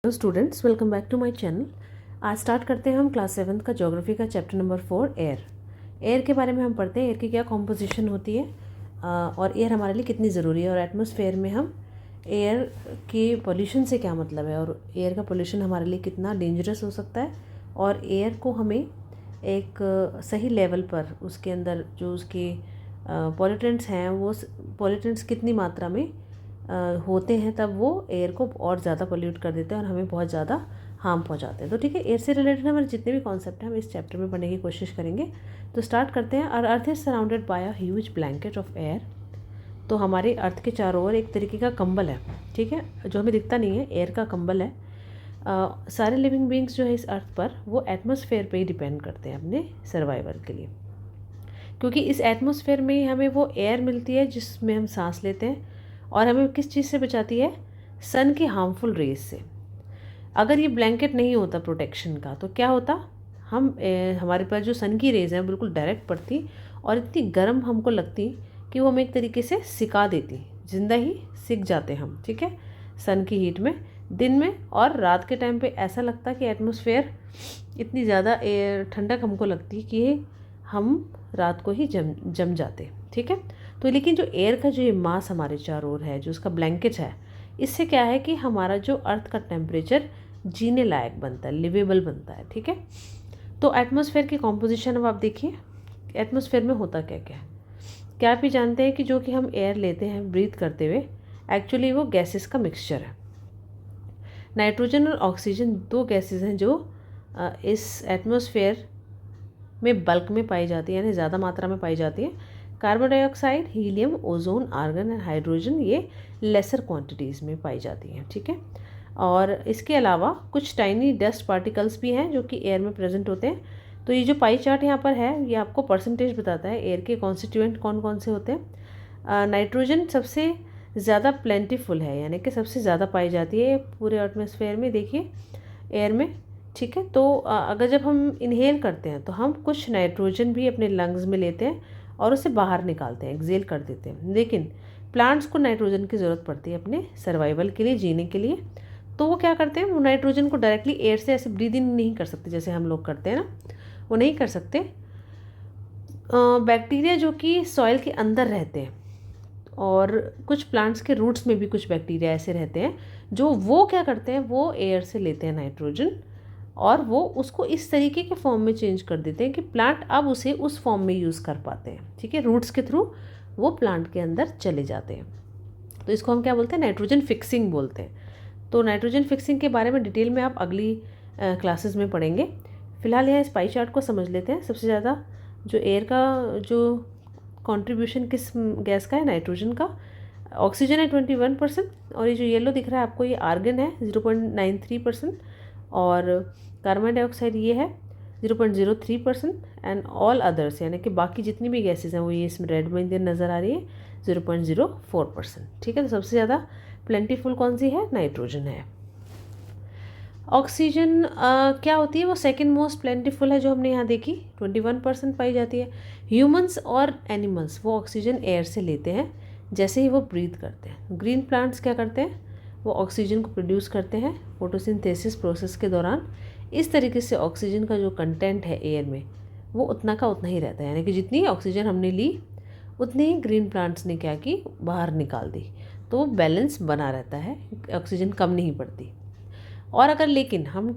Hello students, welcome back to my channel. आज start करते हैं हम क्लास 7 का ज्योग्राफी का चैप्टर नंबर 4 एयर। एयर के बारे में हम पढ़ते हैं, एयर की क्या कॉम्पोजिशन होती है और एयर हमारे लिए कितनी ज़रूरी है, और एटमॉस्फेयर में हम एयर के पोल्यूशन से क्या मतलब है और एयर का पोल्यूशन हमारे लिए कितना डेंजरस हो सकता है, और एयर को हमें एक सही लेवल पर उसके अंदर जो उसके पॉल्यूटेंट्स हैं वो पॉल्यूटेंट्स कितनी मात्रा में होते हैं, तब वो एयर को और ज़्यादा पोल्यूट कर देते हैं और हमें बहुत ज़्यादा हार्म पहुंचाते हैं। तो ठीक है, एयर से रिलेटेड हमारे जितने भी कॉन्सेप्ट हैं हम इस चैप्टर में पढ़ने की कोशिश करेंगे। तो स्टार्ट करते हैं। और earth is surrounded by a huge blanket of air. तो हमारे अर्थ के चारों ओर एक तरीके का कंबल है, ठीक है, जो हमें दिखता नहीं है, एयर का कंबल है। सारे लिविंग बींग्स जो है इस अर्थ पर वो एटमॉस्फेयर पे ही डिपेंड करते हैं अपने सर्वाइवल के लिए, क्योंकि इस एटमॉस्फेयर में ही हमें वो एयर मिलती है जिसमें हम सांस लेते हैं, और हमें किस चीज़ से बचाती है? सन की हार्मफुल रेज से। अगर ये ब्लैंकेट नहीं होता प्रोटेक्शन का तो क्या होता? हमारे पास जो सन की रेज हैं बिल्कुल डायरेक्ट पड़ती और इतनी गर्म हमको लगती कि वो हमें एक तरीके से सिका देती, जिंदा ही सिक जाते हम, ठीक है, सन की हीट में। दिन में और रात के टाइम पे ऐसा लगता कि एटमॉस्फेयर इतनी ज़्यादा एयर ठंडक हमको लगती कि हम रात को ही जम जाते, ठीक है। तो लेकिन जो एयर का जो ये मास हमारे चारों ओर है, जो उसका ब्लैंकेट है, इससे क्या है कि हमारा जो अर्थ का टेम्परेचर जीने लायक बनता है, लिवेबल बनता है, ठीक है। तो एटमॉस्फेयर की कॉम्पोजिशन अब आप देखिए, एटमॉस्फेयर में होता क्या क्या है। क्या आप ये जानते हैं कि जो कि हम एयर लेते हैं ब्रीथ करते हुए, एक्चुअली वो गैसेस का मिक्सचर है। नाइट्रोजन और ऑक्सीजन दो गैसेस हैं जो इस एटमॉस्फेयर में बल्क में पाई जाती है, यानी ज़्यादा मात्रा में पाई जाती है। Carbon dioxide, helium, ozone, argon and hydrogen ये लेसर क्वांटिटीज़ में पाई जाती हैं, ठीक है। और इसके अलावा कुछ टाइनी डस्ट पार्टिकल्स भी हैं जो कि एयर में प्रेजेंट होते हैं। तो ये जो पाई चार्ट यहाँ पर है ये आपको परसेंटेज बताता है एयर के कॉन्स्टिट्यूएंट कौन कौन से होते हैं। नाइट्रोजन सबसे ज़्यादा प्लेंटीफुल है, यानी कि सबसे ज़्यादा पाई जाती है पूरे एटमॉस्फेयर में, देखिए एयर में, ठीक है। तो अगर जब हम इनहेल करते हैं तो हम कुछ नाइट्रोजन भी अपने लंग्स में लेते हैं और उसे बाहर निकालते हैं, एक्सेल कर देते हैं। लेकिन प्लांट्स को नाइट्रोजन की ज़रूरत पड़ती है अपने सर्वाइवल के लिए, जीने के लिए। तो वो क्या करते हैं, वो नाइट्रोजन को डायरेक्टली एयर से ऐसे ब्रीद इन नहीं कर सकते जैसे हम लोग करते हैं ना, वो नहीं कर सकते। बैक्टीरिया जो कि सॉइल के अंदर रहते हैं, और कुछ प्लांट्स के रूट्स में भी कुछ बैक्टीरिया ऐसे रहते हैं जो वो क्या करते हैं, वो एयर से लेते हैं नाइट्रोजन और वो उसको इस तरीके के फॉर्म में चेंज कर देते हैं कि प्लांट अब उसे उस फॉर्म में यूज़ कर पाते हैं, ठीक है। रूट्स के थ्रू वो प्लांट के अंदर चले जाते हैं। तो इसको हम क्या बोलते हैं? नाइट्रोजन फिक्सिंग बोलते हैं। तो नाइट्रोजन फिक्सिंग के बारे में डिटेल में आप अगली क्लासेस में पढ़ेंगे। फिलहाल यहाँ इस पाई चार्ट को समझ लेते हैं। सबसे ज़्यादा जो एयर का जो कंट्रीब्यूशन किस गैस का है? नाइट्रोजन का। ऑक्सीजन है 21%, और ये जो येलो दिख रहा है आपको ये आर्गन है 0.93%, और कार्बन डाइऑक्साइड ये है 0.03%, एंड ऑल अदर्स यानी कि बाकी जितनी भी गैसेज हैं वो ये इसमें रेड में नज़र आ रही है 0.04%, ठीक है। तो सबसे ज़्यादा प्लेंटीफुल कौन सी है? नाइट्रोजन है। ऑक्सीजन क्या होती है? वो सेकंड मोस्ट प्लेंटीफुल है जो हमने यहाँ देखी, 21% पाई जाती है। ह्यूमंस और एनिमल्स वो ऑक्सीजन एयर से लेते हैं जैसे ही वो ब्रीथ करते हैं। ग्रीन प्लांट्स क्या करते हैं? वो ऑक्सीजन को प्रोड्यूस करते हैं फोटोसिंथेसिस प्रोसेस के दौरान। इस तरीके से ऑक्सीजन का जो कंटेंट है एयर में वो उतना का उतना ही रहता है, यानी कि जितनी ऑक्सीजन हमने ली उतनी ही ग्रीन प्लांट्स ने क्या की, बाहर निकाल दी। तो वो बैलेंस बना रहता है, ऑक्सीजन कम नहीं पड़ती। और अगर लेकिन हम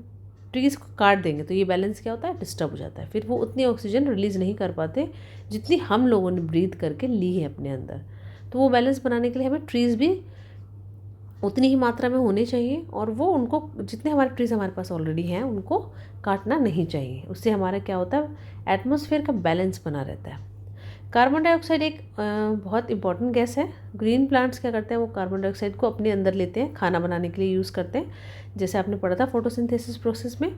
ट्रीज़ को काट देंगे तो ये बैलेंस क्या होता है? डिस्टर्ब हो जाता है। फिर वो उतनी ऑक्सीजन रिलीज़ नहीं कर पाते जितनी हम लोगों ने ब्रीथ करके ली है अपने अंदर। तो वो बैलेंस बनाने के लिए हमें ट्रीज़ भी उतनी ही मात्रा में होने चाहिए, और वो उनको जितने हमारे ट्रीज़ हमारे पास ऑलरेडी हैं उनको काटना नहीं चाहिए। उससे हमारा क्या होता है? एटमॉस्फेयर का बैलेंस बना रहता है। कार्बन डाइऑक्साइड एक बहुत इंपॉर्टेंट गैस है। ग्रीन प्लांट्स क्या करते हैं? वो कार्बन डाइऑक्साइड को अपने अंदर लेते हैं, खाना बनाने के लिए यूज़ करते हैं, जैसे आपने पढ़ा था फोटोसिंथेसिस प्रोसेस में।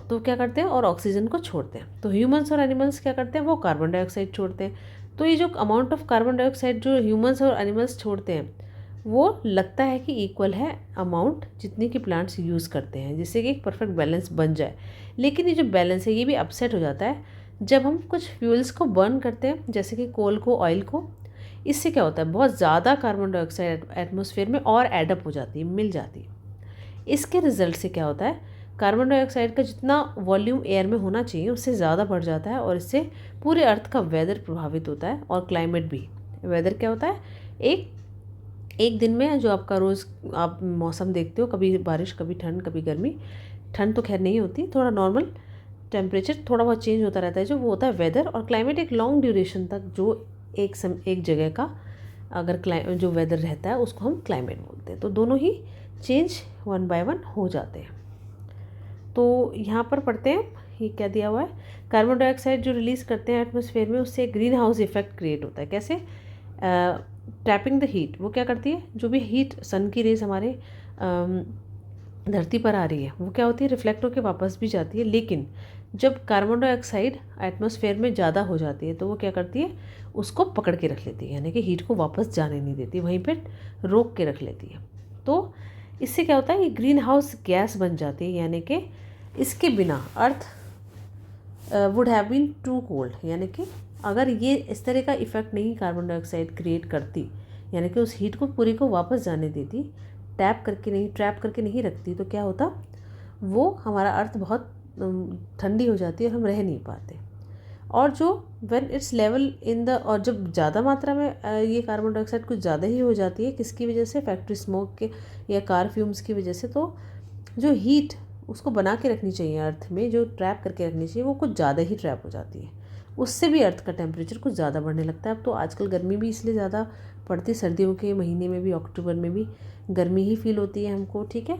तो क्या करते हैं? और ऑक्सीजन को छोड़ते हैं। तो ह्यूमंस और एनिमल्स क्या करते हैं? वो कार्बन डाइऑक्साइड छोड़ते हैं। तो ये जो अमाउंट ऑफ कार्बन डाइऑक्साइड जो ह्यूमंस और एनिमल्स छोड़ते हैं वो लगता है कि इक्वल है अमाउंट जितनी कि प्लांट्स यूज़ करते हैं, जिससे कि एक परफेक्ट बैलेंस बन जाए। लेकिन ये जो बैलेंस है ये भी अपसेट हो जाता है जब हम कुछ फ्यूल्स को बर्न करते हैं, जैसे कि कोल को, ऑयल को। इससे क्या होता है? बहुत ज़्यादा कार्बन डाइऑक्साइड एटमॉस्फेयर में और एडअप हो जाती है, मिल जाती है। इसके रिजल्ट से क्या होता है, कार्बन डाइऑक्साइड का जितना वॉल्यूम एयर में होना चाहिए उससे ज़्यादा बढ़ जाता है और इससे पूरे अर्थ का वेदर प्रभावित होता है और क्लाइमेट भी। वेदर क्या होता है, एक दिन में जो आपका रोज़ आप मौसम देखते हो, कभी बारिश कभी ठंड कभी गर्मी, ठंड तो खैर नहीं होती, थोड़ा नॉर्मल टेम्परेचर थोड़ा बहुत चेंज होता रहता है, जो वो होता है वेदर। और क्लाइमेट एक लॉन्ग ड्यूरेशन तक जो एक जगह का अगर जो वेदर रहता है उसको हम क्लाइमेट बोलते हैं। तो दोनों ही चेंज 1 बाय 1 हो जाते हैं। तो यहाँ पर पढ़ते हैं, ये क्या दिया हुआ है, कार्बन डाइऑक्साइड जो रिलीज़ करते हैं एटमॉस्फेयर में उससे ग्रीन हाउस इफेक्ट क्रिएट होता है। कैसे, ट्रैपिंग द हीट, वो क्या करती है, जो भी हीट सन की रेज हमारे धरती पर आ रही है वो क्या होती है, रिफ्लेक्ट होकर वापस भी जाती है। लेकिन जब कार्बन डाइऑक्साइड एटमॉस्फेयर में ज़्यादा हो जाती है तो वो क्या करती है, उसको पकड़ के रख लेती है, यानी कि हीट को वापस जाने नहीं देती, वहीं पे रोक के रख लेती है। तो इससे क्या होता है, ये ग्रीन हाउस गैस बन जाती है, यानी कि इसके बिना earth would have been too cold, यानी कि अगर ये इस तरह का इफ़ेक्ट नहीं कार्बन डाइऑक्साइड क्रिएट करती, यानी कि उस हीट को पूरी को वापस जाने देती, ट्रैप करके नहीं रखती, तो क्या होता, वो हमारा अर्थ बहुत ठंडी हो जाती है और हम रह नहीं पाते। और जो when it's level in the, और जब ज़्यादा मात्रा में ये कार्बन डाइऑक्साइड कुछ ज़्यादा ही हो जाती है, किसकी वजह से, फैक्ट्री स्मोक के या कार फ्यूम्स की वजह से, तो जो हीट उसको बना के रखनी चाहिए अर्थ में, जो ट्रैप करके रखनी चाहिए, वो कुछ ज़्यादा ही ट्रैप हो जाती है, उससे भी अर्थ का टेम्परेचर कुछ ज़्यादा बढ़ने लगता है। अब तो आजकल गर्मी भी इसलिए ज़्यादा पड़ती, सर्दियों के महीने में भी, अक्टूबर में भी गर्मी ही फील होती है हमको, ठीक है।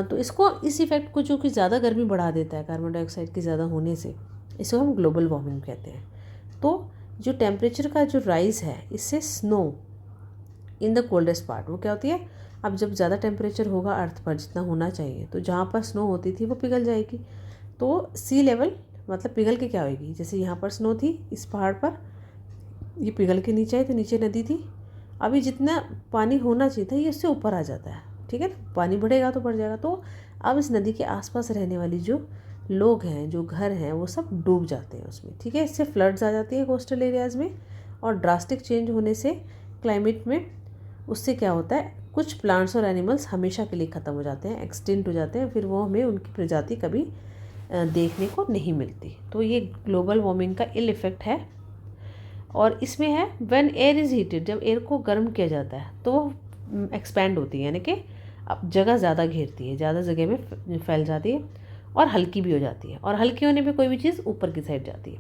तो इसको, इस इफ़ेक्ट को जो कि ज़्यादा गर्मी बढ़ा देता है कार्बन डाइऑक्साइड के ज़्यादा होने से, इसको हम ग्लोबल वार्मिंग कहते हैं। तो जो टेम्परेचर का जो राइज़ है, इससे snow in the coldest part, वो क्या होती है, अब जब ज़्यादा टेम्परेचर होगा अर्थ पर जितना होना चाहिए, तो जहाँ पर स्नो होती थी वो पिघल जाएगी। तो सी लेवल मतलब पिघल के क्या होगी, जैसे यहाँ पर स्नो थी इस पहाड़ पर, ये पिघल के नीचे आई तो नीचे नदी थी, अभी जितना पानी होना चाहिए था ये उससे ऊपर आ जाता है, ठीक है ना, पानी बढ़ेगा तो बढ़ जाएगा। तो अब इस नदी के आसपास रहने वाली जो लोग हैं, जो घर हैं, वो सब डूब जाते हैं उसमें, ठीक है। इससे फ्लड्स आ जाती है कोस्टल एरियाज़ में, और ड्रास्टिक चेंज होने से क्लाइमेट में, उससे क्या होता है, कुछ प्लांट्स और एनिमल्स हमेशा के लिए ख़त्म हो जाते हैं, एक्सटिंक्ट हो जाते हैं, फिर वो हमें उनकी प्रजाति कभी देखने को नहीं मिलती। तो ये ग्लोबल वार्मिंग का इल इफ़ेक्ट है। और इसमें है व्हेन एयर इज़ हीटेड, जब एयर को गर्म किया जाता है तो वो एक्सपैंड होती है, यानी कि अब जगह ज़्यादा घेरती है, ज़्यादा जगह में फैल जाती है और हल्की भी हो जाती है, और हल्की होने पे कोई भी चीज़ ऊपर की साइड जाती है।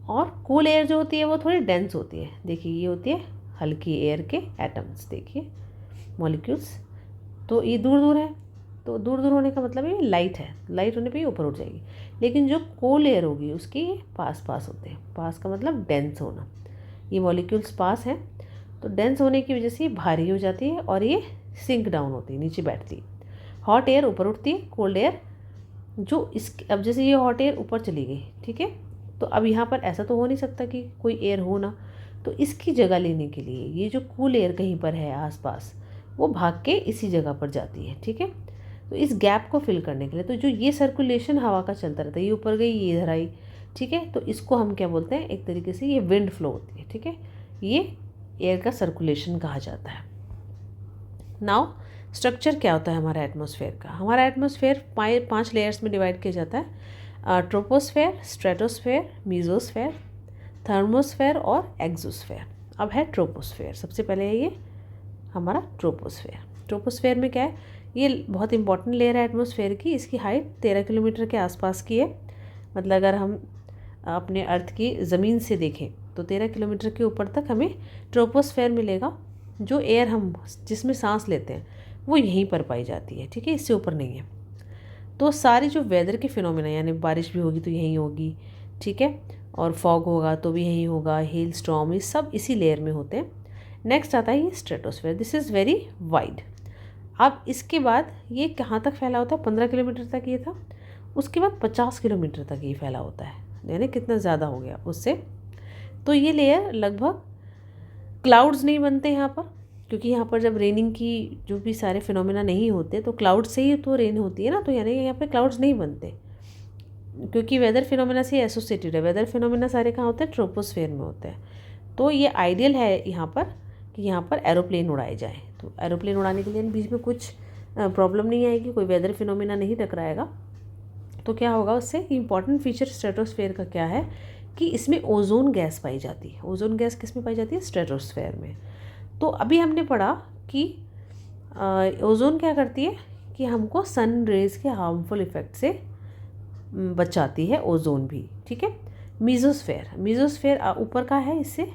और कूल एयर जो होती है वो थोड़ी डेंस होती है, देखिए ये होती है हल्की एयर के एटम्स, देखिए मॉलिक्यूल्स, तो ये दूर दूर है, तो दूर दूर होने का मतलब ये लाइट है, लाइट होने पे ये ऊपर उठ जाएगी। लेकिन जो कोल एयर होगी उसके ये पास पास होते हैं, पास का मतलब डेंस होना, ये मॉलिक्यूल्स पास हैं, तो डेंस होने की वजह से ये भारी हो जाती है और ये सिंक डाउन होती है, नीचे बैठती है। हॉट एयर ऊपर उठती है, कोल्ड एयर जो इस, अब जैसे ये हॉट एयर ऊपर चली गई, ठीक है, तो अब यहाँ पर ऐसा तो हो नहीं सकता कि कोई एयर हो ना, तो इसकी जगह लेने के लिए ये जो कूल एयर कहीं पर है आसपास, वो भाग के इसी जगह पर जाती है, ठीक है। तो इस गैप को फिल करने के लिए, तो जो ये सर्कुलेशन हवा का चलता रहता है, ये ऊपर गई ये इधर आई, ठीक है, तो इसको हम क्या बोलते हैं, एक तरीके से ये विंड फ्लो होती है, ठीक है, ये एयर का सर्कुलेशन कहा जाता है। नाउ स्ट्रक्चर क्या होता है हमारा एटमॉस्फेयर का, हमारा एटमॉस्फेयर 5 लेयर्स में डिवाइड किया जाता है, ट्रोपोस्फेयर, स्ट्रेटोस्फेयर, मीजोस्फेयर, थर्मोस्फेयर और एक्सोस्फेयर। अब है ट्रोपोस्फेयर, सबसे पहले है ये हमारा ट्रोपोस्फेयर। ट्रोपोस्फेयर में क्या है, ये बहुत इंपॉर्टेंट लेयर है एटमॉस्फेयर की, इसकी हाइट 13 किलोमीटर के आसपास की है, मतलब अगर हम अपने अर्थ की ज़मीन से देखें तो 13 किलोमीटर के ऊपर तक हमें ट्रोपोस्फेयर मिलेगा। जो एयर हम जिसमें सांस लेते हैं वो यहीं पर पाई जाती है, ठीक है, इससे ऊपर नहीं है। तो सारी जो वेदर के फिनोमिना, यानी बारिश भी होगी तो यहीं होगी, ठीक है, और फॉग होगा तो भी यहीं होगा, हेल स्टॉर्म, ये सब इसी लेयर में होते हैं। नेक्स्ट आता है ये stratosphere, this is very wide. अब इसके बाद ये कहाँ तक फैला होता है, 15 किलोमीटर तक ये था, उसके बाद 50 किलोमीटर तक ये फैला होता है, यानी कितना ज़्यादा हो गया उससे। तो ये लेयर लगभग, क्लाउड्स नहीं बनते यहाँ पर, क्योंकि यहाँ पर जब रेनिंग की जो भी सारे फिनोमेना नहीं होते तो क्लाउड से ही तो रेन होती है ना, तो यानी यहाँ पे क्लाउड्स नहीं बनते, क्योंकि वेदर फिनोमेना से एसोसिएटेड है। वेदर फिनोमेना सारे कहाँ होते हैं, ट्रोपोस्फेयर में होते हैं। तो ये आइडियल है यहाँ पर कि यहाँ पर एरोप्लेन उड़ाए जाए। तो एरोप्लेन उड़ाने के लिए बीच में कुछ प्रॉब्लम नहीं आएगी, कोई वेदर फिनोमिना नहीं टकराएगा। तो क्या होगा उससे, इंपॉर्टेंट फीचर स्ट्रेटोस्फेयर का क्या है कि इसमें ओजोन गैस पाई जाती है। ओजोन गैस किस में पाई जाती है, स्ट्रेटोस्फेयर में। तो अभी हमने पढ़ा कि ओजोन क्या करती है कि हमको सन रेज के हार्मफुल इफेक्ट से बचाती है ओजोन भी, ठीक है। मीजोस्फेयर, मीजोस्फेयर ऊपर का है इससे,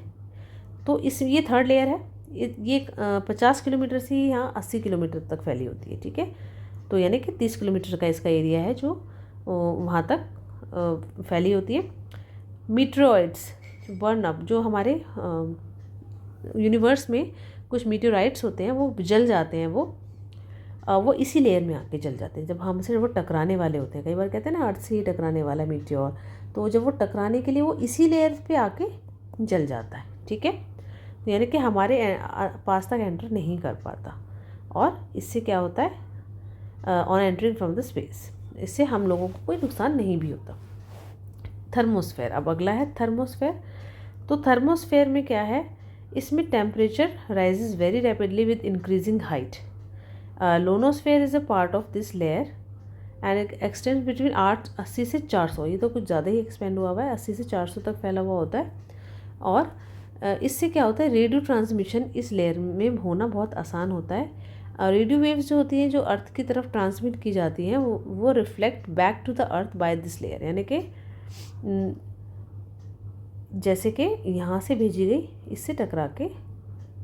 तो इस ये थर्ड लेयर है, ये 50 किलोमीटर से यहाँ 80 किलोमीटर तक फैली होती है, ठीक है। तो यानी कि 30 किलोमीटर का इसका एरिया है जो वहाँ तक फैली होती है। मीटेरॉइड्स बर्न अप, जो हमारे यूनिवर्स में कुछ मीटेराइट्स होते हैं वो जल जाते हैं, वो इसी लेयर में आके जल जाते हैं जब हमसे वो टकराने वाले होते हैं। कई बार कहते हैं ना अर्थ से ही टकराने वाला मीटियोर, तो जब वो टकराने के लिए वो इसी लेयर पे आके जल जाता है, ठीक है। तो यानी कि हमारे पास तक एंटर नहीं कर पाता, और इससे क्या होता है, on entering from the space, इससे हम लोगों को कोई नुकसान नहीं भी होता। थर्मोस्फेयर, अब अगला है थर्मोस्फेयर। तो थर्मोस्फेयर में क्या है, इसमें temperature rises very rapidly with increasing height. Ionosphere is a part of this layer and extend between 80 से 400, ये तो कुछ ज़्यादा ही एक्सपेंड हुआ है, 80 से 400 तक फैला हुआ होता है। और इससे क्या होता है, रेडियो ट्रांसमिशन इस लेयर में होना बहुत आसान होता है। रेडियो वेव्स जो होती हैं जो अर्थ की तरफ ट्रांसमिट की जाती हैं वो reflect back to the earth by this layer, यानी कि जैसे कि यहाँ से भेजी गई इससे टकरा के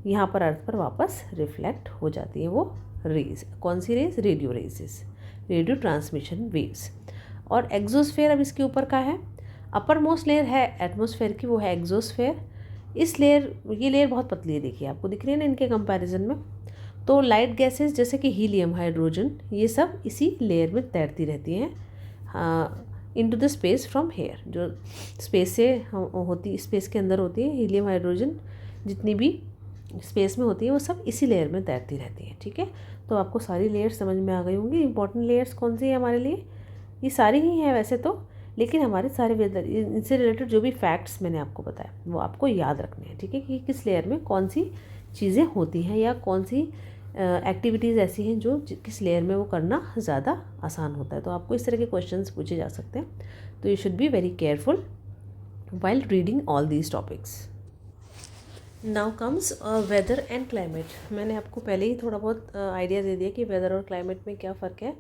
यहाँ पर अर्थ पर वापस रिफ्लेक्ट हो जाती है वो रेज। कौन सी rays, radio rays, radio transmission waves. और एक्सोस्फेयर अब इसके ऊपर का है, अपर मोस्ट लेयर है एटमॉस्फेयर की, वो है एक्सोस्फेयर। इस लेयर, ये लेयर बहुत पतली है, देखिए आपको दिख रही है ना इनके कंपैरिजन में। तो लाइट गैसेस जैसे कि हीलियम, हाइड्रोजन, ये सब इसी लेयर में तैरती रहती हैं into the space from here, जो स्पेस से होती, स्पेस के अंदर होती है हीलियम, हाइड्रोजन, जितनी भी स्पेस में होती है वो सब इसी लेयर में तैरती रहती है, ठीक है। तो आपको सारी लेयर्स समझ में आ गई होंगी। इंपॉर्टेंट लेयर्स कौन सी है हमारे लिए, ये सारी ही हैं वैसे तो, लेकिन हमारे सारे वेदर, इनसे रिलेटेड जो भी फैक्ट्स मैंने आपको बताया वो आपको याद रखने हैं, ठीक है, कि किस लेयर में कौन सी चीज़ें होती हैं या कौन सी एक्टिविटीज़ ऐसी हैं जो किस लेयर में वो करना ज़्यादा आसान होता है। तो आपको इस तरह के क्वेश्चंस पूछे जा सकते हैं, तो you should be very careful while reading all these topics. Now comes weather and climate. मैंने आपको पहले ही थोड़ा बहुत आइडिया दे दिया कि वेदर और क्लाइमेट में क्या फ़र्क है।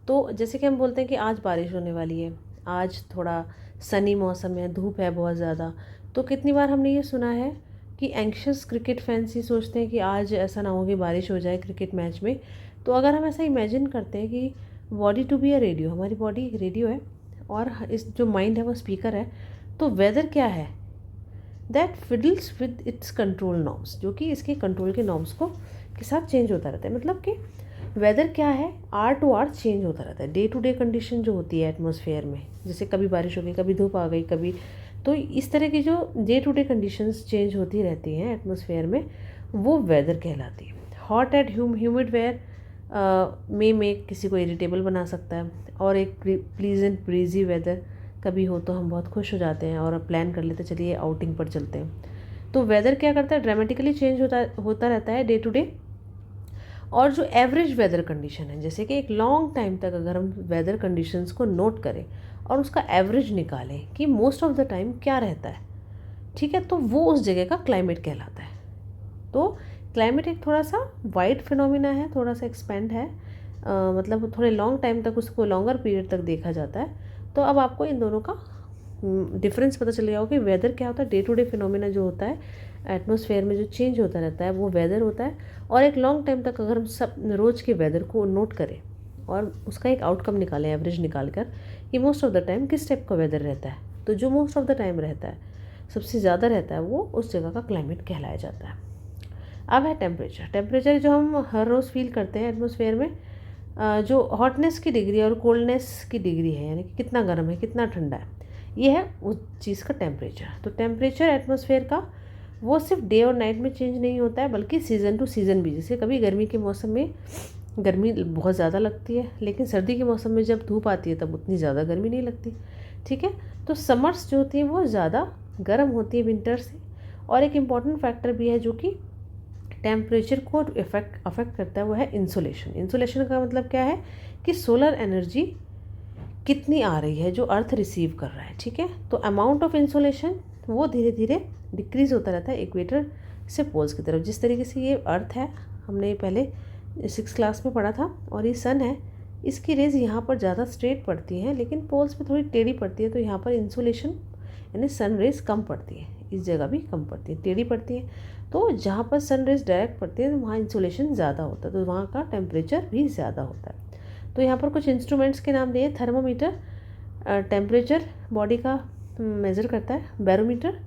तो जैसे कि हम बोलते हैं कि आज बारिश होने वाली है, आज थोड़ा सनी मौसम है, धूप है बहुत ज़्यादा, तो कितनी बार हमने ये सुना है कि एंक्शस क्रिकेट फैंस ही सोचते हैं कि आज ऐसा ना हो कि बारिश हो जाए क्रिकेट मैच में। तो अगर हम ऐसा इमेजिन करते हैं कि body to be a radio, हमारी बॉडी एक रेडियो है और इस जो माइंड है वो स्पीकर है, तो वेदर क्या है, that fiddles with its control norms, जो कि इसके कंट्रोल के नॉर्म्स को के साथ चेंज होता रहता है। मतलब कि वेदर क्या है, आर टू आर चेंज होता रहता है। डे टू डे कंडीशन जो होती है एटमॉस्फेयर में, जैसे कभी बारिश हो गई, कभी धूप आ गई, कभी, तो इस तरह की जो day to day conditions change होती रहती हैं एटमॉस्फेयर में, वो वेदर कहलाती है। हॉट एंड ह्यूमिड वेयर में किसी को इरिटेबल बना सकता है, और एक प्लीजेंट ब्रीजी वेदर कभी हो तो हम बहुत खुश हो जाते हैं और प्लान कर लेते हैं चलिए आउटिंग पर चलते हैं। तो वेदर क्या करता है, ड्रामेटिकली चेंज होता रहता है डे टू डे। और जो एवरेज वेदर कंडीशन है, जैसे कि एक लॉन्ग टाइम तक अगर हम वेदर कंडीशंस को नोट करें और उसका एवरेज निकालें कि मोस्ट ऑफ द टाइम क्या रहता है, ठीक है, तो वो उस जगह का क्लाइमेट कहलाता है। तो क्लाइमेट एक थोड़ा सा वाइड फिनोमिना है, थोड़ा सा एक्सपेंड है, मतलब थोड़े लॉन्ग टाइम तक उसको लॉन्गर पीरियड तक देखा जाता है। तो अब आपको इन दोनों का डिफरेंस पता चल गया हो कि वेदर क्या होता है, डे टू डे फिनोमिना जो होता है एटमॉस्फेयर में जो चेंज होता रहता है वो वेदर होता है। और एक लॉन्ग टाइम तक अगर हम सब रोज़ के वेदर को नोट करें और उसका एक आउटकम निकालें, एवरेज निकाल कर कि मोस्ट ऑफ द टाइम किस टाइप का वेदर रहता है, तो जो मोस्ट ऑफ द टाइम रहता है, सबसे ज़्यादा रहता है, वो उस जगह का क्लाइमेट कहलाया जाता है। अब है टेम्परेचर। टेम्परेचर जो हम हर रोज़ फील करते हैं एटमॉस्फेयर में, जो हॉटनेस की डिग्री और कोल्डनेस की डिग्री है, यानी कि कितना गर्म है कितना ठंडा है, ये है उस चीज़ का टेम्परेचर। तो टेम्परेचर एटमॉस्फेयर का वो सिर्फ डे और नाइट में चेंज नहीं होता है, बल्कि सीज़न टू सीज़न भी। जैसे कभी गर्मी के मौसम में गर्मी बहुत ज़्यादा लगती है, लेकिन सर्दी के मौसम में जब धूप आती है तब उतनी ज़्यादा गर्मी नहीं लगती, ठीक है। तो समर्स जो होती हैं वो ज़्यादा गर्म होती है विंटर से। और एक इम्पॉर्टेंट फैक्टर भी है जो कि टेम्परेचर को अफेक्ट करता है वो है इंसोलेशन। इंसोलेशन का मतलब क्या है कि सोलर एनर्जी कितनी आ रही है जो अर्थ रिसीव कर रहा है, ठीक है। तो अमाउंट ऑफ इंसोलेशन वो धीरे धीरे डिक्रीज़ होता रहता है इक्वेटर से पोल्स की तरफ। जिस तरीके से ये अर्थ है, हमने पहले 6th क्लास में पढ़ा था, और ये सन है, इसकी रेज यहाँ पर ज़्यादा स्ट्रेट पड़ती हैं लेकिन पोल्स पे थोड़ी टेढ़ी पड़ती है, तो यहाँ पर इंसोलेशन यानी सन रेज कम पड़ती है। इस जगह भी कम पड़ती है, टेढ़ी पड़ती है। तो जहाँ पर सन रेज डायरेक्ट पड़ती है तो वहाँ इंसोलेशन ज़्यादा होता है, तो वहाँ का टेम्परेचर भी ज़्यादा होता है। तो यहाँ पर कुछ इंस्ट्रूमेंट्स के नाम दिए। थर्मोमीटर टेम्परेचर बॉडी का मेज़र करता है। बैरोमीटर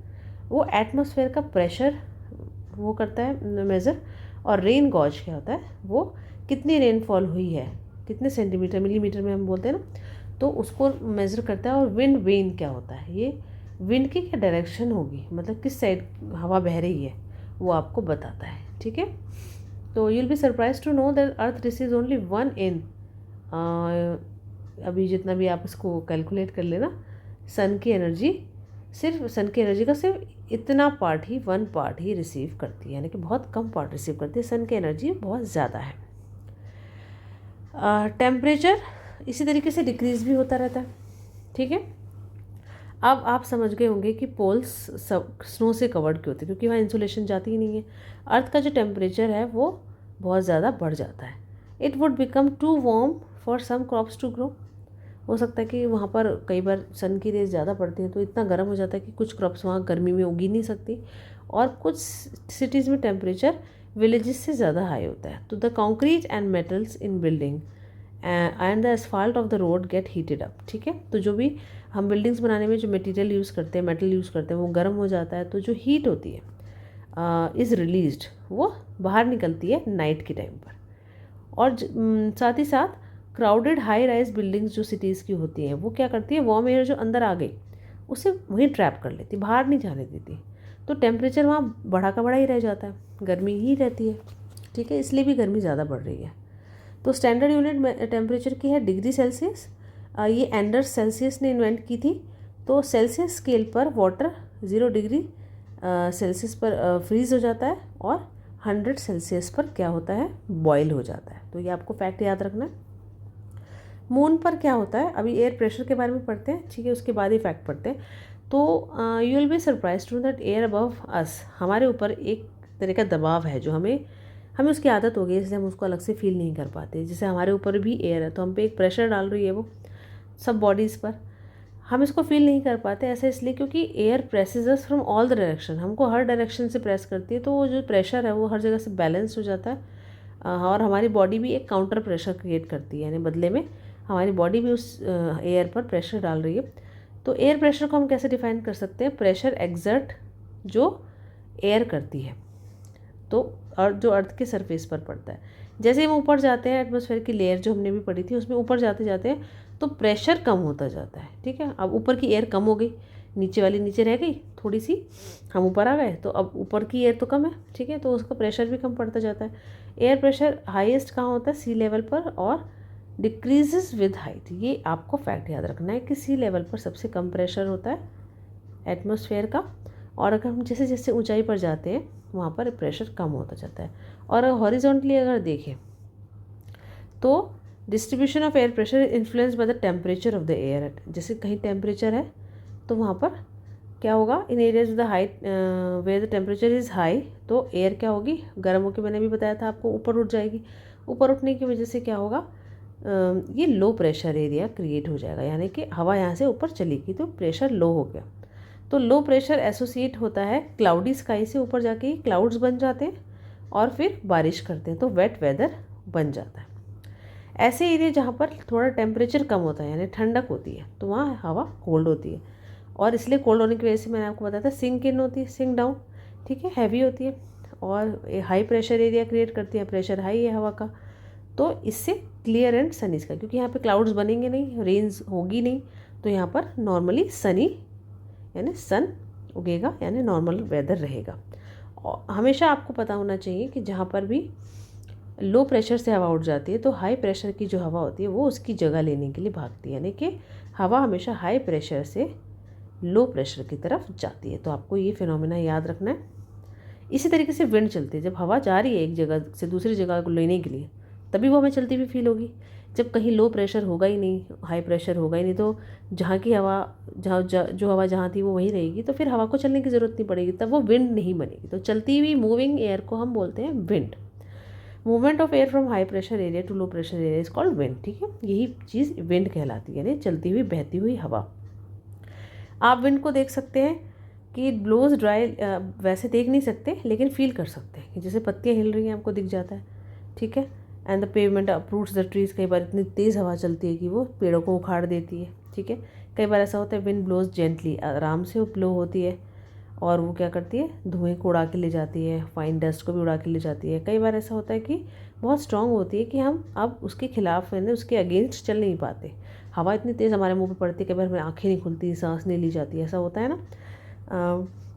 वो एटमॉस्फेयर का प्रेशर वो करता है मेज़र। और रेन गॉज क्या होता है, वो कितनी रेनफॉल हुई है, कितने सेंटीमीटर, मिलीमीटर में हम बोलते हैं ना, तो उसको मेज़र करता है। और विंड वेन क्या होता है, ये विंड की क्या डायरेक्शन होगी, मतलब किस साइड हवा बह रही है, वो आपको बताता है, ठीक है। तो you will be surprise to know that earth receives only 1 in, अभी जितना भी आप इसको कैलकुलेट कर लेना, सन की एनर्जी का सिर्फ इतना पार्ट ही, 1 पार्ट ही रिसीव करती है, यानी कि बहुत कम पार्ट रिसीव करती है। सन की एनर्जी बहुत ज़्यादा है। टेम्परेचर इसी तरीके से डिक्रीज़ भी होता रहता है, ठीक है। अब आप समझ गए होंगे कि पोल्स स्नो से कवर्ड क्यों होते हैं, क्योंकि वहाँ इंसुलेशन जाती ही नहीं है। अर्थ का जो टेम्परेचर है वो बहुत ज़्यादा बढ़ जाता है। It would become too warm for some crops to grow. हो सकता है कि वहाँ पर कई बार सन की रेज ज़्यादा पड़ती है तो इतना गर्म हो जाता है कि कुछ क्रॉप्स वहाँ गर्मी में उगी नहीं सकती। और कुछ सिटीज़ में टेम्परेचर विलेजेस से ज़्यादा हाई होता है। तो the concrete and metals in building and the asphalt of the road gate heated up, ठीक है। तो जो भी हम बिल्डिंग्स बनाने में जो मटेरियल यूज़ करते हैं, मेटल यूज़ करते हैं, वो गर्म हो जाता है। तो जो हीट होती है इज़ रिलीज्ड, वो बाहर निकलती है नाइट के टाइम पर। और साथ ही साथ क्राउडेड हाई राइज बिल्डिंग्स जो सिटीज़ की होती हैं, वो क्या करती है, वार्म एयर जो अंदर आ गई उसे वहीं ट्रैप कर लेती, बाहर नहीं जाने देती। तो टेम्परेचर वहाँ बढ़ा का बढ़ा ही रह जाता है, गर्मी ही रहती है, ठीक है। इसलिए भी गर्मी ज़्यादा बढ़ रही है। तो स्टैंडर्ड यूनिट टेम्परेचर की है डिग्री सेल्सियस। ये एंडर्स सेल्सियस ने इन्वेंट की थी। तो सेल्सियस स्केल पर वाटर 0 डिग्री सेल्सियस पर फ्रीज़ हो जाता है और 100 सेल्सियस पर क्या होता है, बॉयल हो जाता है। तो ये आपको फैक्ट याद रखना है। मून पर क्या होता है, अभी एयर प्रेशर के बारे में पढ़ते हैं, ठीक है, उसके बाद ही फैक्ट पढ़ते हैं। तो you will be surprise to that air above us, हमारे ऊपर एक तरह का दबाव है जो हमें उसकी आदत हो गई, इसलिए हम उसको अलग से फील नहीं कर पाते। जैसे हमारे ऊपर भी एयर है तो हम पे एक प्रेशर डाल रही है वो सब बॉडीज़ पर, हम इसको फील नहीं कर पाते। ऐसा इसलिए क्योंकि air presses us from all the direction, हमको हर डायरेक्शन से प्रेस करती है। तो वो जो प्रेशर है वो हर जगह से बैलेंस हो जाता है। और हमारी बॉडी भी एक काउंटर प्रेशर क्रिएट करती है, यानी बदले में हमारी बॉडी भी उस एयर पर प्रेशर डाल रही है। तो एयर प्रेशर को हम कैसे डिफाइन कर सकते हैं, प्रेशर एक्सर्ट जो एयर करती है, तो और जो अर्थ के सरफेस पर पड़ता है। जैसे ही हम ऊपर जाते हैं, एटमॉस्फेयर की लेयर जो हमने भी पढ़ी थी उसमें ऊपर जाते जाते हैं तो प्रेशर कम होता जाता है, ठीक है। अब ऊपर की एयर कम हो गई, नीचे वाली नीचे रह गई थोड़ी सी, हम ऊपर आ गए, तो अब ऊपर की एयर तो कम है, ठीक है, तो उसका प्रेशर भी कम पड़ता जाता है। एयर प्रेशर हाईएस्ट कहाँ होता है, सी लेवल पर, और डिक्रीजेस विद हाइट। ये आपको फैक्ट याद रखना है कि सी लेवल पर सबसे कम प्रेशर होता है एटमॉस्फेयर का, और अगर हम जैसे जैसे ऊंचाई पर जाते हैं वहाँ पर प्रेशर कम होता जाता है। और हॉरिजॉन्टली अगर देखें तो distribution of air pressure influence by the temperature of the air. जैसे कहीं टेम्परेचर है तो वहाँ पर क्या होगा, in areas with the height where the temperature is high, तो एयर क्या होगी, गर्म होकर, मैंने भी बताया था आपको, ऊपर उठ जाएगी। ऊपर उठने की वजह से क्या होगा, ये लो प्रेशर एरिया क्रिएट हो जाएगा, यानी कि हवा यहाँ से ऊपर चलेगी तो प्रेशर लो हो गया। तो लो प्रेशर एसोसिएट होता है क्लाउडी स्काई से, ऊपर जाके ही क्लाउड्स बन जाते हैं और फिर बारिश करते हैं तो वेट वेदर बन जाता है। ऐसे एरिया जहाँ पर थोड़ा टेम्परेचर कम होता है यानी ठंडक होती है तो वहाँ हवा कोल्ड होती है, और इसलिए कोल्ड होने की वजह से मैंने आपको बताया था सिंक इन होती है, सिंक डाउन, ठीक है, हैवी होती है, और हाई प्रेशर एरिया क्रिएट करती है, प्रेशर हाई है हवा का, तो इससे क्लियर एंड सनी स्काई, क्योंकि यहाँ पे क्लाउड्स बनेंगे नहीं, रेन्स होगी नहीं, तो यहाँ पर नॉर्मली सनी यानी सन उगेगा, यानी नॉर्मल वेदर रहेगा। और हमेशा आपको पता होना चाहिए कि जहाँ पर भी लो प्रेशर से हवा उठ जाती है तो हाई प्रेशर की जो हवा होती है वो उसकी जगह लेने के लिए भागती है, यानी कि हवा हमेशा हाई प्रेशर से लो प्रेशर की तरफ जाती है। तो आपको ये फिनोमेना याद रखना है। इसी तरीके से विंड चलती है, जब हवा जा रही है एक जगह से दूसरी जगह को लेने के लिए तभी वो हमें चलती हुई फील होगी। जब कहीं लो प्रेशर होगा ही नहीं, हाई प्रेशर होगा ही नहीं, तो जहाँ की हवा जो हवा जहाँ थी वो वहीं रहेगी, तो फिर हवा को चलने की ज़रूरत नहीं पड़ेगी, तब वो विंड नहीं बनेगी। तो चलती हुई मूविंग एयर को हम बोलते हैं wind. Movement of air from high pressure area to low pressure area is called wind. ठीक है, यही चीज़ विंड कहलाती है, यानी चलती हुई बहती हुई हवा। आप विंड को देख सकते हैं कि ब्लोज ड्राई, वैसे देख नहीं सकते लेकिन फील कर सकते हैं कि जैसे पत्तियाँ हिल रही हैं आपको दिख जाता है। ठीक है, and the pavement uproots the trees, कई बार इतनी तेज़ हवा चलती है कि वो पेड़ों को उखाड़ देती है। ठीक है, कई बार ऐसा होता है विंड ब्लोज जेंटली, आराम से वो ब्लो होती है और वो क्या करती है, धुएं को उड़ा के ले जाती है, फाइन डस्ट को भी उड़ा के ले जाती है। कई बार ऐसा होता है कि बहुत स्ट्रांग होती है कि हम अब उसके खिलाफ यानी उसके अगेंस्ट चल नहीं पाते, हवा इतनी तेज़ हमारे मुंह पे पड़ती है, कई बार हमें आँखें नहीं खुलती, सांस नहीं ली जाती, ऐसा होता है ना।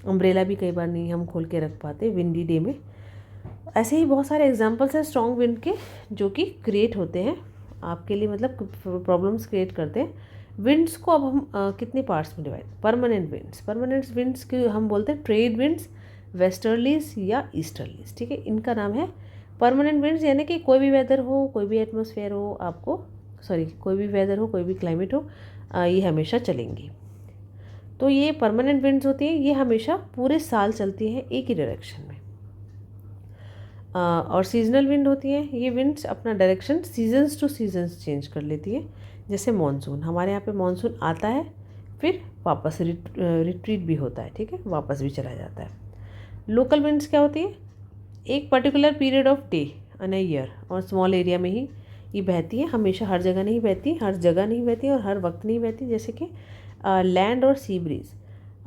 अम्ब्रेला भी कई बार नहीं हम खोल के रख पाते विंडी डे में। ऐसे ही बहुत सारे एग्जांपल्स हैं स्ट्रॉन्ग विंड के जो कि क्रिएट होते हैं आपके लिए, मतलब प्रॉब्लम्स क्रिएट करते हैं। विंड्स को अब हम कितने पार्ट्स में डिवाइड, परमानेंट विंड्स के हम बोलते हैं ट्रेड विंड्स, वेस्टर्लीज या ईस्टर्लीज। ठीक है, इनका नाम है परमानेंट विंड्स, यानी कि कोई भी वेदर हो, कोई भी एटमॉस्फेयर हो, आपको कोई भी वेदर हो, कोई भी क्लाइमेट हो, ये हमेशा चलेंगी। तो ये परमानेंट विंड्स होती हैं, ये हमेशा पूरे साल चलती हैं एक ही डायरेक्शन में। और सीजनल विंड होती है, ये विंड्स अपना direction seasons two seasons change कर लेती है। जैसे मॉनसून, हमारे यहाँ पे मॉनसून आता है फिर वापस रिट्रीट भी होता है। ठीक है, वापस भी चला जाता है। लोकल विंड्स क्या होती है, एक particular period of day an year और स्मॉल एरिया में ही ये बहती है, हमेशा हर जगह नहीं बहती, और हर वक्त नहीं बहती। जैसे कि लैंड और सी ब्रीज,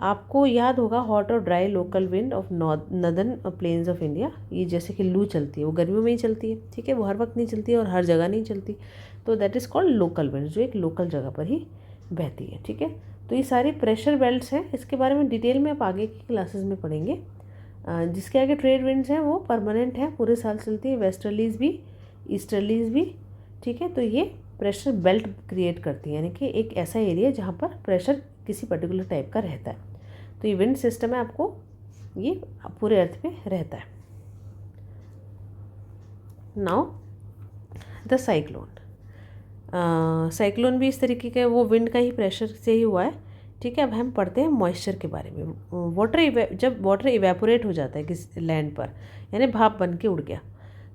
आपको याद होगा हॉट और dry local wind of northern plains of India, ये जैसे कि लू चलती है वो गर्मियों में ही चलती है। ठीक है, वो हर वक्त नहीं चलती है और हर जगह नहीं चलती, तो that is called local wind, जो एक लोकल जगह पर ही बहती है। ठीक है, तो ये सारी प्रेशर बेल्ट्स हैं, इसके बारे में डिटेल में आप आगे की क्लासेस में पढ़ेंगे। जिसके आगे ट्रेड विंड्स हैं वो परमानेंट हैं, पूरे साल चलती है, वेस्टर्लीज भी, ईस्टर्लीज भी। ठीक है, तो ये प्रेशर बेल्ट क्रिएट करती है, यानी कि एक ऐसा एरिया जहाँ पर प्रेशर किसी पर्टिकुलर टाइप का रहता है। तो ये विंड सिस्टम है, आपको ये पूरे अर्थ पे रहता है। नाउ द साइक्लोन, साइक्लोन भी इस तरीके का, वो विंड का ही प्रेशर से ही हुआ है। ठीक है, अब हम पढ़ते हैं मॉइस्चर के बारे में। जब वाटर इवेपोरेट हो जाता है किस लैंड पर, यानी भाप बन के उड़ गया,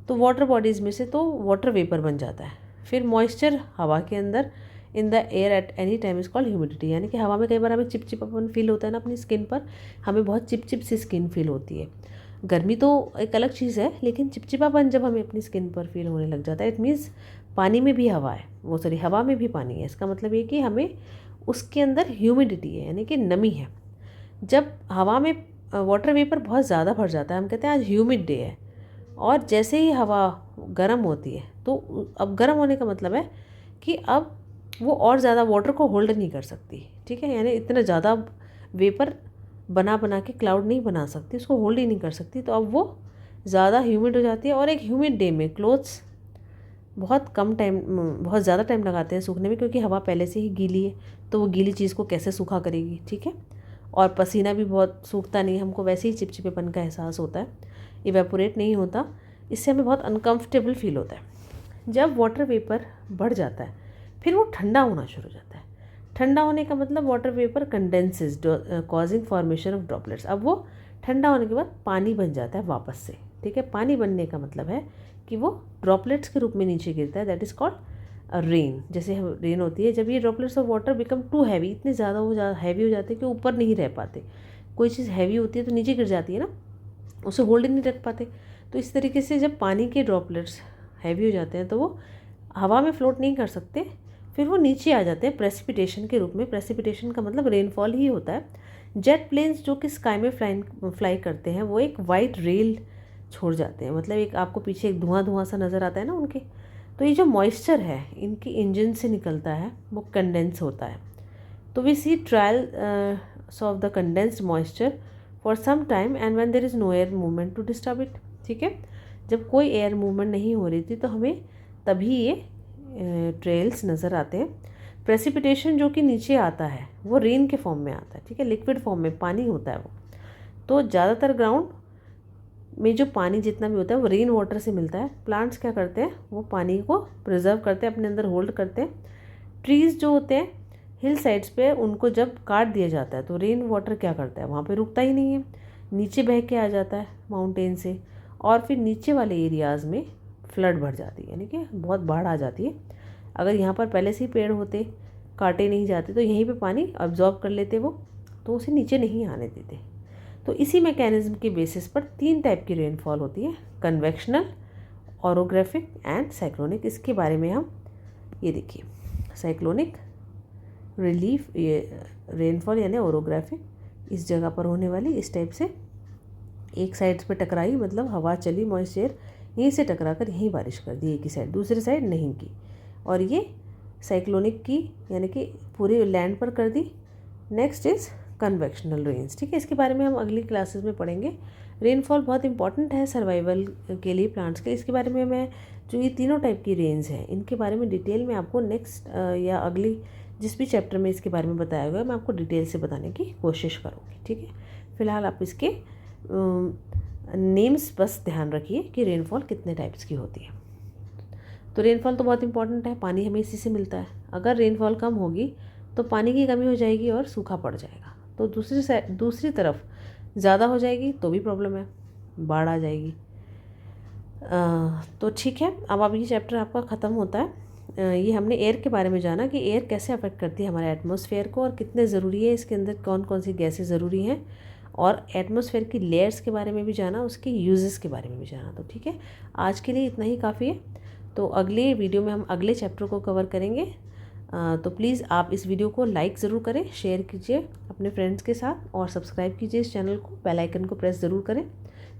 तो वाटर बॉडीज़ में से तो वाटर वेपर बन जाता है। फिर मॉइस्चर हवा के अंदर in the air at any time is called humidity, यानी कि हवा में कई बार हमें चिपचिपापन फील होता है ना अपनी स्किन पर, हमें बहुत चिपचिप सी स्किन फील होती है। गर्मी तो एक अलग चीज़ है, लेकिन चिपचिपापन जब हमें अपनी स्किन पर फील होने लग जाता है, इट मीन्स पानी में भी हवा है, हवा में भी पानी है। इसका मतलब ये कि हमें उसके अंदर ह्यूमिडिटी है, यानी कि नमी है। जब हवा में वाटर वेपर बहुत ज़्यादा भर जाता है, हम कहते हैं आज ह्यूमिड डे है, और जैसे ही हवा गर्म होती है, तो अब गर्म होने का मतलब है कि अब वो और ज़्यादा वाटर को होल्ड नहीं कर सकती। ठीक है, यानी इतना ज़्यादा वेपर बना के क्लाउड नहीं बना सकती, उसको होल्ड ही नहीं कर सकती, तो अब वो ज़्यादा ह्यूमिड हो जाती है। और एक ह्यूमिड डे में क्लोथ्स बहुत ज़्यादा टाइम लगाते हैं सूखने में, क्योंकि हवा पहले से ही गीली है, तो वो गीली चीज़ को कैसे सूखा करेगी। ठीक है, और पसीना भी बहुत सूखता नहीं, हमको वैसे ही चिपचिपेपन का एहसास होता है, इवेपोरेट नहीं होता, इससे हमें बहुत अनकम्फर्टेबल फील होता है। जब वाटर वेपर बढ़ जाता है, फिर वो ठंडा होना शुरू हो जाता है। ठंडा होने का मतलब water vapour condenses causing formation of droplets. अब वो ठंडा होने के बाद पानी बन जाता है वापस से। ठीक है, पानी बनने का मतलब है कि वो ड्रॉपलेट्स के रूप में नीचे गिरता है, दैट इज़ कॉल्ड रेन। जैसे रेन होती है, जब ये droplets of water become too heavy, इतने ज़्यादा वो हैवी हो जाते हैं कि ऊपर नहीं रह पाते। कोई चीज़ हैवी होती है तो नीचे गिर जाती है ना, उसे होल्ड नहीं रख पाते। तो इस तरीके से जब पानी के ड्रॉपलेट्स हैवी हो जाते हैं तो वो हवा में फ्लोट नहीं कर सकते, फिर वो नीचे आ जाते हैं प्रेसिपिटेशन के रूप में। प्रेसिपिटेशन का मतलब रेनफॉल ही होता है। जेट प्लेन्स जो कि स्काई में फ्लाई करते हैं, वो एक वाइट रेल छोड़ जाते हैं, मतलब एक आपको पीछे एक धुआं सा नज़र आता है ना उनके। तो ये जो मॉइस्चर है इनके इंजन से निकलता है, वो कंडेंस होता है। तो we see trials of the condensed moisture for some time and when there is no air movement to disturb it. ठीक है, जब कोई एयर मूवमेंट नहीं हो रही थी तो हमें तभी ये ट्रेल्स नज़र आते हैं। प्रेसिपिटेशन जो कि नीचे आता है वो रेन के फॉर्म में आता है। ठीक है, लिक्विड फॉर्म में पानी होता है वो। तो ज़्यादातर ग्राउंड में जो पानी जितना भी होता है वो रेन वाटर से मिलता है। प्लांट्स क्या करते हैं, वो पानी को प्रिजर्व करते हैं, अपने अंदर होल्ड करते हैं। ट्रीज़ जो होते हैं हिल साइड्स पे, उनको जब काट दिया जाता है तो रेन वाटर क्या करता है, वहाँ पे रुकता ही नहीं है, नीचे बह के आ जाता है माउंटेन से, और फिर नीचे वाले एरियाज़ में फ्लड भर जाती है, यानी कि बहुत बाढ़ आ जाती है। अगर यहाँ पर पहले से ही पेड़ होते, काटे नहीं जाते, तो यहीं पे पानी अब्जॉर्ब कर लेते वो, तो उसे नीचे नहीं आने देते। तो इसी मैकेनिज्म के बेसिस पर 3 टाइप की रेनफॉल होती है, कन्वेक्शनल, ओरोग्राफिक एंड साइक्लोनिक। इसके बारे में हम ये देखिए, साइक्लोनिक रिलीफ, ये रेनफॉल यानी ओरोग्राफिक, इस जगह पर होने वाली, इस टाइप से एक साइड पे टकराई, मतलब हवा चली, मॉइस्चर यहीं से टकरा कर यहीं बारिश कर दी एक ही साइड, दूसरी साइड नहीं की। और ये साइक्लोनिक की, यानी कि पूरे लैंड पर कर दी। नेक्स्ट इज़ कन्वेक्शनल रेन्स, ठीक है, इसके बारे में हम अगली क्लासेस में पढ़ेंगे। रेनफॉल बहुत इंपॉर्टेंट है सर्वाइवल के लिए प्लांट्स के। इसके बारे में मैं, जो ये तीनों टाइप की रेन्स हैं, इनके बारे में डिटेल में आपको नेक्स्ट या अगली जिस भी चैप्टर में इसके बारे में बताया हुआ है, मैं आपको डिटेल से बताने की कोशिश करूँगी, ठीक है। फिलहाल आप इसके नेम्स बस ध्यान रखिए कि रेनफॉल कितने टाइप्स की होती है। तो रेनफॉल तो बहुत इंपॉर्टेंट है, पानी हमें इसी से मिलता है। अगर रेनफॉल कम होगी तो पानी की कमी हो जाएगी और सूखा पड़ जाएगा। तो दूसरी तरफ ज़्यादा हो जाएगी तो भी प्रॉब्लम है, बाढ़ आ जाएगी। तो ठीक है, अब ये चैप्टर आपका ख़त्म होता है। ये हमने एयर के बारे में जाना कि एयर कैसे अफेक्ट करती है हमारे एटमॉस्फेयर को, और कितने ज़रूरी है, इसके अंदर कौन कौन सी गैसें ज़रूरी हैं, और एटमॉस्फेयर की लेयर्स के बारे में भी जाना, उसके यूजेस के बारे में भी जाना। तो ठीक है, आज के लिए इतना ही काफ़ी है। तो अगले वीडियो में हम अगले चैप्टर को कवर करेंगे। तो प्लीज़ आप इस वीडियो को लाइक ज़रूर करें, शेयर कीजिए अपने फ्रेंड्स के साथ, और सब्सक्राइब कीजिए इस चैनल को, बेल आइकन को प्रेस ज़रूर करें,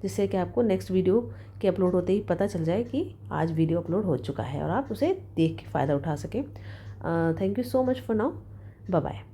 जिससे कि आपको नेक्स्ट वीडियो के अपलोड होते ही पता चल जाए कि आज वीडियो अपलोड हो चुका है, और आप उसे देख के फ़ायदा उठा सकें। Thank you so much for now, bye bye.